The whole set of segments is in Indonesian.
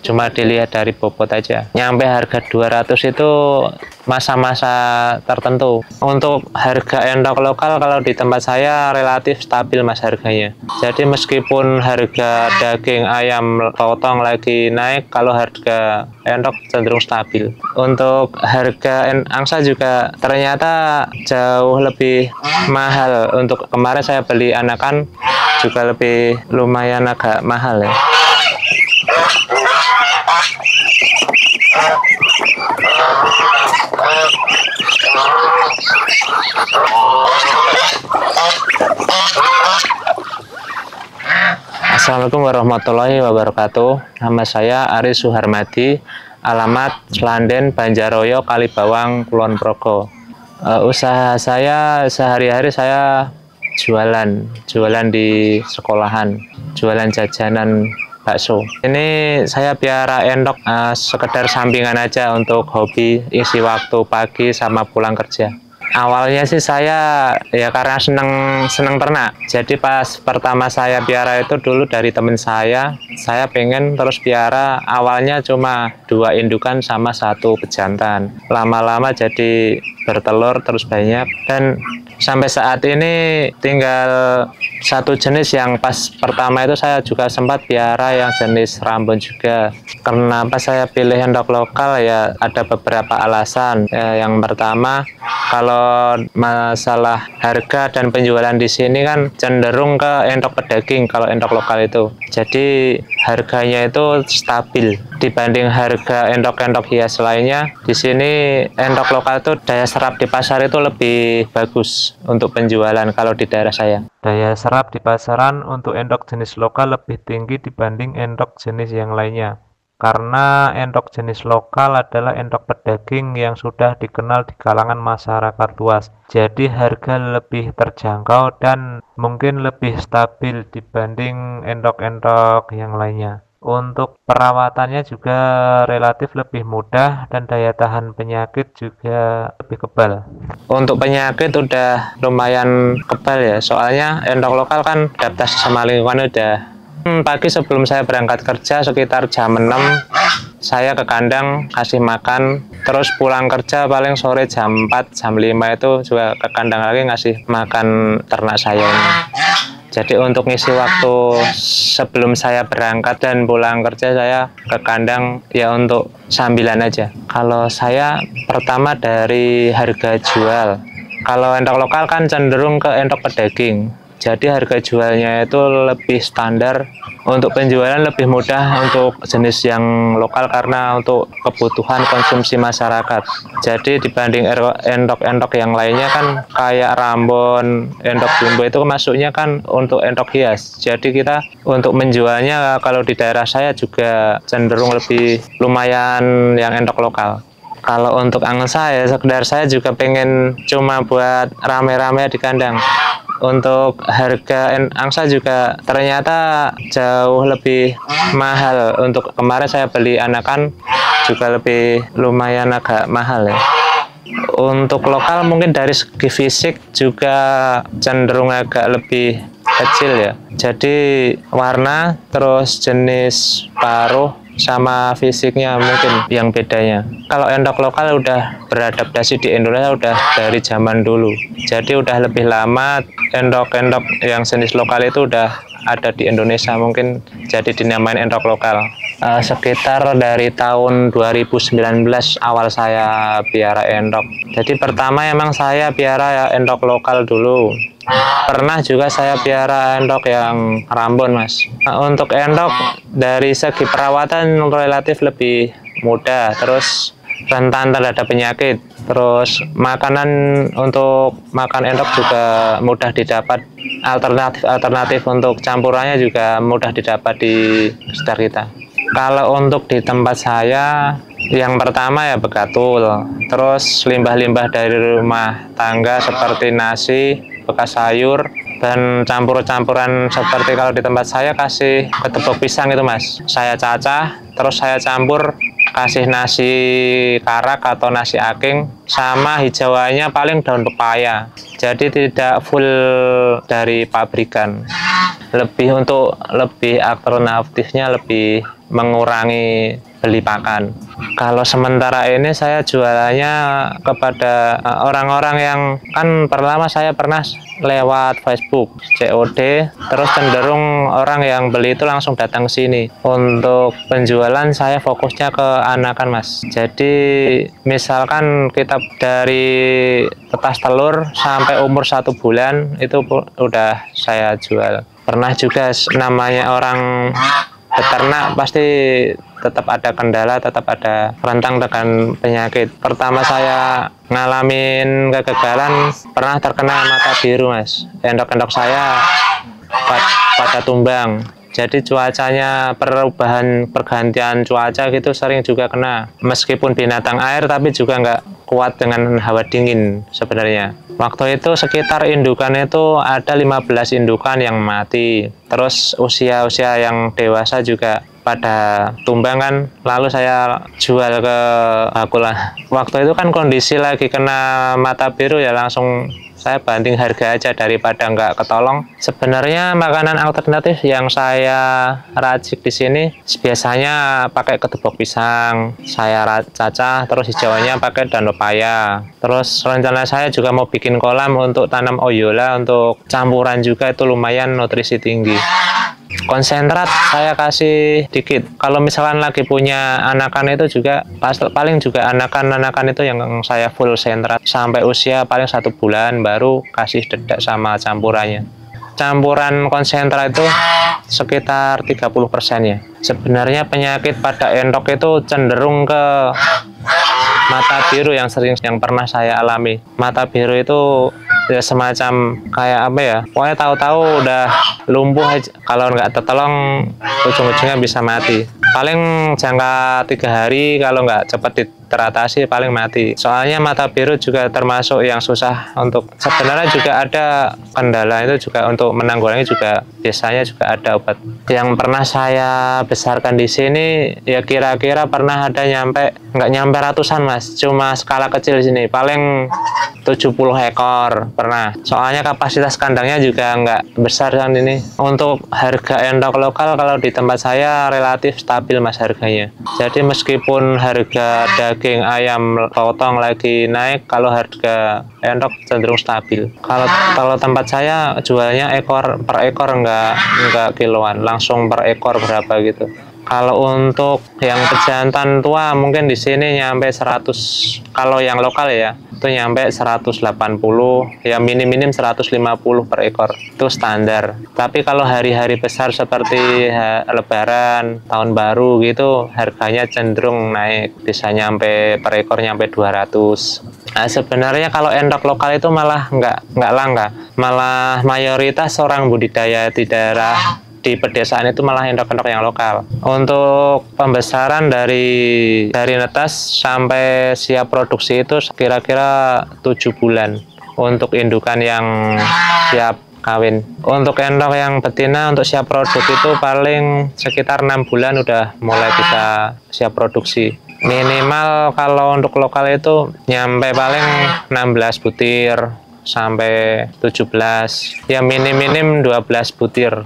cuma dilihat dari bobot aja. Nyampe harga 200 itu masa-masa tertentu. Untuk harga endok lokal kalau di tempat saya relatif stabil mas harganya. Jadi meskipun harga daging ayam potong lagi naik, kalau harga endok cenderung stabil. Untuk harga angsa juga ternyata jauh lebih mahal. Untuk kemarin saya beli anakan juga lebih lumayan agak mahal ya. Assalamualaikum warahmatullahi wabarakatuh. Nama saya Aris Suharmadi, alamat Slanden, Banjaroyo, Kalibawang, Kulon Progo. Usaha saya sehari-hari saya jualan di sekolahan, jualan jajanan bakso. Ini saya piara endok sekedar sampingan aja untuk hobi, isi waktu pagi sama pulang kerja. Awalnya sih saya ya karena seneng ternak. Jadi pas pertama saya piara itu dulu dari temen saya pengen terus piara. Awalnya cuma 2 indukan sama 1 pejantan. Lama-lama jadi bertelur terus banyak, dan sampai saat ini tinggal 1 jenis yang pas pertama itu saya juga sempat piara yang jenis Rambon juga. Kenapa saya pilih endok lokal ya ada beberapa alasan. Yang pertama, kalau masalah harga dan penjualan di sini kan cenderung ke endok pedaging kalau endok lokal itu. Jadi harganya itu stabil dibanding harga endok-endok hias lainnya. Di sini endok lokal itu daya serap di pasar itu lebih bagus untuk penjualan kalau di daerah saya. Daya serap di pasaran untuk endok jenis lokal lebih tinggi dibanding endok jenis yang lainnya. Karena endok jenis lokal adalah endok pedaging yang sudah dikenal di kalangan masyarakat luas. Jadi harga lebih terjangkau dan mungkin lebih stabil dibanding endok-endok yang lainnya. Untuk perawatannya juga relatif lebih mudah dan daya tahan penyakit juga lebih kebal. Untuk penyakit udah lumayan kebal ya, soalnya endok lokal kan adaptasi sama lingkungan udah. Pagi sebelum saya berangkat kerja sekitar jam 6 saya ke kandang kasih makan, terus pulang kerja paling sore jam 4, jam 5 itu juga ke kandang lagi ngasih makan ternak saya ini. Jadi untuk ngisi waktu sebelum saya berangkat dan pulang kerja saya ke kandang ya untuk sambilan aja. Kalau saya pertama dari harga jual. Kalau endok lokal kan cenderung ke endok pedaging. Jadi harga jualnya itu lebih standar. Untuk penjualan lebih mudah untuk jenis yang lokal karena untuk kebutuhan konsumsi masyarakat. Jadi dibanding endok-endok yang lainnya kan kayak Rambon, endok jumbo itu masuknya kan untuk endok hias. Jadi kita untuk menjualnya kalau di daerah saya juga cenderung lebih lumayan yang endok lokal. Kalau untuk angsa ya sekedar saya juga pengen cuma buat rame-rame di kandang. Untuk harga angsa juga ternyata jauh lebih mahal. Untuk kemarin saya beli anakan juga lebih lumayan agak mahal ya. Untuk lokal mungkin dari segi fisik juga cenderung agak lebih kecil ya. Jadi warna terus jenis paruh sama fisiknya mungkin yang bedanya. Kalau endok lokal udah beradaptasi di Indonesia udah dari zaman dulu. Jadi udah lebih lama endok-endok yang jenis lokal itu udah ada di Indonesia, mungkin jadi dinamain endok lokal. Sekitar dari tahun 2019 awal saya piara endok. Jadi pertama emang saya piara endok lokal dulu. Pernah juga saya piara endok yang Rambon mas. Untuk endok dari segi perawatan relatif lebih mudah, terus rentan terhadap penyakit. Terus makanan untuk makan endok juga mudah didapat. Alternatif untuk campurannya juga mudah didapat di sekitar kita. Kalau untuk di tempat saya, yang pertama ya begatul, terus limbah-limbah dari rumah tangga seperti nasi, bekas sayur, dan campur-campuran seperti kalau di tempat saya kasih ketepok pisang itu mas. Saya cacah, terus saya campur, kasih nasi karak atau nasi aking, sama hijauannya paling daun pepaya. Jadi tidak full dari pabrikan. Lebih alternatifnya lebih mengurangi beli pakan. Kalau sementara ini saya jualannya kepada orang-orang yang kan pertama saya pernah lewat Facebook COD, terus cenderung orang yang beli itu langsung datang ke sini. Untuk penjualan saya fokusnya ke anakan, Mas. Jadi misalkan kita dari tetas telur sampai umur 1 bulan itu udah saya jual. Pernah juga namanya orang peternak pasti tetap ada kendala, tetap ada rentang dengan penyakit. Pertama saya ngalamin kegagalan, pernah terkena mata biru, Mas. Endok-endok saya pada tumbang. Jadi cuacanya, perubahan pergantian cuaca gitu sering juga kena. Meskipun binatang air tapi juga nggak kuat dengan hawa dingin sebenarnya. Waktu itu sekitar indukan itu ada 15 indukan yang mati. Terus usia-usia yang dewasa juga pada tumbang kan, lalu saya jual ke Bakula. Waktu itu kan kondisi lagi kena mata biru ya, langsung saya banting harga aja daripada nggak ketolong. Sebenarnya makanan alternatif yang saya racik di sini biasanya pakai ketepok pisang, saya cacah, terus hijauannya pakai danopaya. Terus rencana saya juga mau bikin kolam untuk tanam oyola, untuk campuran juga itu lumayan nutrisi tinggi. Konsentrat saya kasih dikit. Kalau misalkan lagi punya anakan itu juga paling juga anakan-anakan itu yang saya full sentrat sampai usia paling 1 bulan baru kasih dedak sama campurannya. Campuran konsentrat itu sekitar 30% ya. Sebenarnya penyakit pada endok itu cenderung ke mata biru yang pernah saya alami. Mata biru itu ya semacam kayak apa ya, pokoknya tahu-tahu udah lumpuh aja. Kalau nggak tertolong ujung-ujungnya bisa mati. Paling jangka 3 hari kalau nggak cepat teratasi paling mati. Soalnya mata biru juga termasuk yang susah untuk, sebenarnya juga ada kendala itu juga untuk menanggulangi, juga biasanya juga ada obat. Yang pernah saya besarkan di sini ya kira-kira pernah ada nggak nyampe ratusan, Mas. Cuma skala kecil di sini paling 70 ekor pernah. Soalnya kapasitas kandangnya juga nggak besar kan ini. Untuk harga endok lokal kalau di tempat saya relatif stabil, Mas, harganya. Jadi meskipun harga daging ayam potong lagi naik, kalau harga endok cenderung stabil. Kalau tempat saya jualnya per ekor nggak kiloan, langsung per ekor berapa gitu. Kalau untuk yang pejantan tua mungkin di sini nyampe 100. Kalau yang lokal ya itu nyampe 180, ya minim 150 per ekor. Itu standar. Tapi kalau hari-hari besar seperti Lebaran, Tahun Baru gitu, harganya cenderung naik. Bisa nyampe per ekor nyampe 200. Nah, sebenarnya kalau endok lokal itu malah nggak langka. Malah mayoritas orang budidaya di pedesaan itu malah endok-endok yang lokal. Untuk pembesaran dari netas sampai siap produksi itu kira-kira 7 bulan untuk indukan yang siap kawin. Untuk endok yang betina untuk siap produk itu paling sekitar 6 bulan udah mulai bisa siap produksi. Minimal kalau untuk lokal itu nyampe paling 16 butir sampai 17, ya minim 12 butir.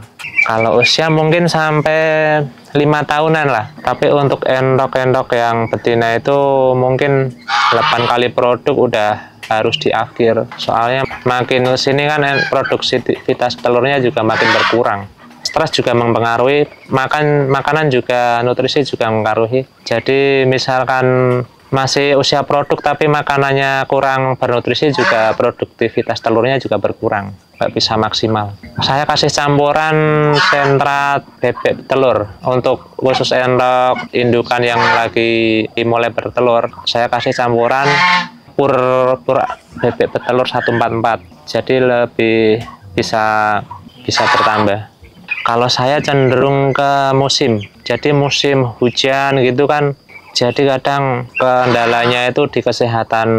Kalau usia mungkin sampai 5 tahunan lah. Tapi untuk endok-endok yang betina itu mungkin 8 kali produk udah harus di akhir. Soalnya makin kesini kan produktivitas telurnya juga makin berkurang. Stres juga mempengaruhi, makanan juga, nutrisi juga mempengaruhi. Jadi misalkan masih usia produk tapi makanannya kurang bernutrisi, juga produktivitas telurnya juga berkurang, nggak bisa maksimal. Saya kasih campuran sentrat bebek telur. Untuk khusus endok indukan yang lagi mulai bertelur, saya kasih campuran pur bebek petelur 144, jadi lebih bisa bertambah. Kalau saya cenderung ke musim, jadi musim hujan gitu kan, jadi kadang kendalanya itu di kesehatan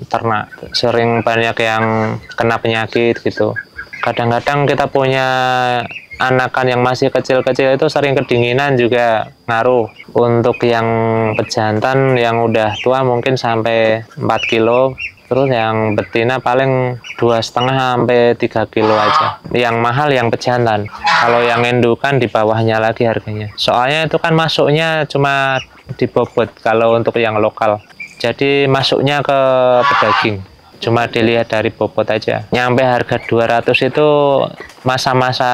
ternak, sering banyak yang kena penyakit gitu. Kadang-kadang kita punya anakan yang masih kecil-kecil itu sering kedinginan juga ngaruh. Untuk yang pejantan yang udah tua mungkin sampai 4 kilo Terus yang betina paling 2,5 sampai 3 kilo aja. Yang mahal yang pejantan. Kalau yang indukan di bawahnya lagi harganya. Soalnya itu kan masuknya cuma di bobot kalau untuk yang lokal. Jadi masuknya ke pedaging. Cuma dilihat dari bobot aja. Nyampe harga 200 itu masa-masa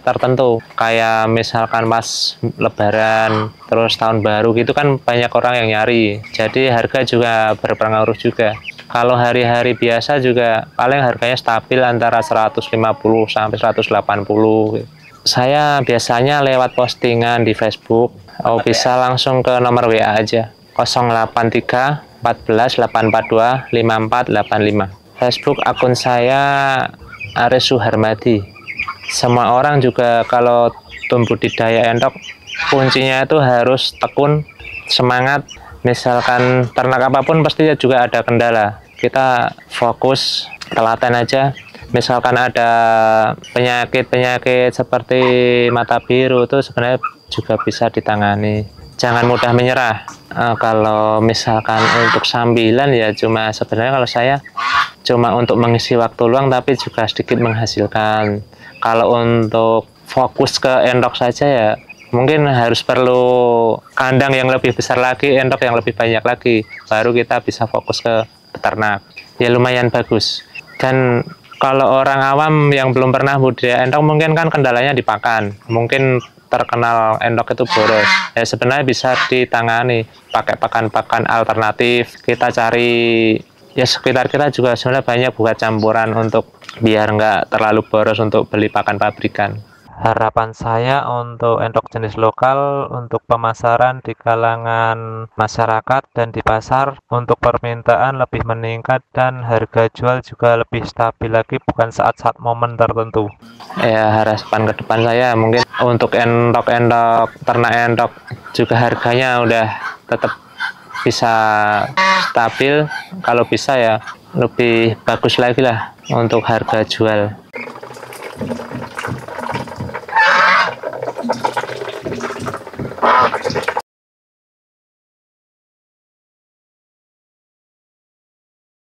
tertentu. Kayak misalkan pas lebaran, terus tahun baru gitu kan banyak orang yang nyari. Jadi harga juga berpengaruh juga. Kalau hari-hari biasa juga paling harganya stabil antara 150 sampai 180. Saya biasanya lewat postingan di Facebook. Bisa langsung ke nomor WA aja. 083 14 842 5485. Facebook akun saya Aris Suharmadi. Semua orang juga kalau tumbuh budidaya endok, kuncinya itu harus tekun, semangat. Misalkan ternak apapun pasti juga ada kendala. Kita fokus, telaten aja. Misalkan ada penyakit-penyakit seperti mata biru itu sebenarnya juga bisa ditangani. Jangan mudah menyerah. Kalau misalkan untuk sambilan ya sebenarnya kalau saya cuma untuk mengisi waktu luang tapi juga sedikit menghasilkan. Kalau untuk fokus ke endok saja ya mungkin harus perlu kandang yang lebih besar lagi, endok yang lebih banyak lagi, baru kita bisa fokus ke peternak. Ya lumayan bagus. Dan kalau orang awam yang belum pernah budidaya endok mungkin kan kendalanya di pakan. Mungkin terkenal endok itu boros. Ya sebenarnya bisa ditangani pakai pakan-pakan alternatif. Kita cari ya sekitar kita juga sebenarnya banyak buat campuran untuk biar nggak terlalu boros untuk beli pakan pabrikan. Harapan saya untuk endok jenis lokal untuk pemasaran di kalangan masyarakat dan di pasar untuk permintaan lebih meningkat dan harga jual juga lebih stabil lagi, bukan saat-saat momen tertentu. Ya harapan ke depan saya mungkin untuk endok-endok, ternak endok juga harganya udah tetap bisa stabil, kalau bisa ya lebih bagus lagi lah untuk harga jual.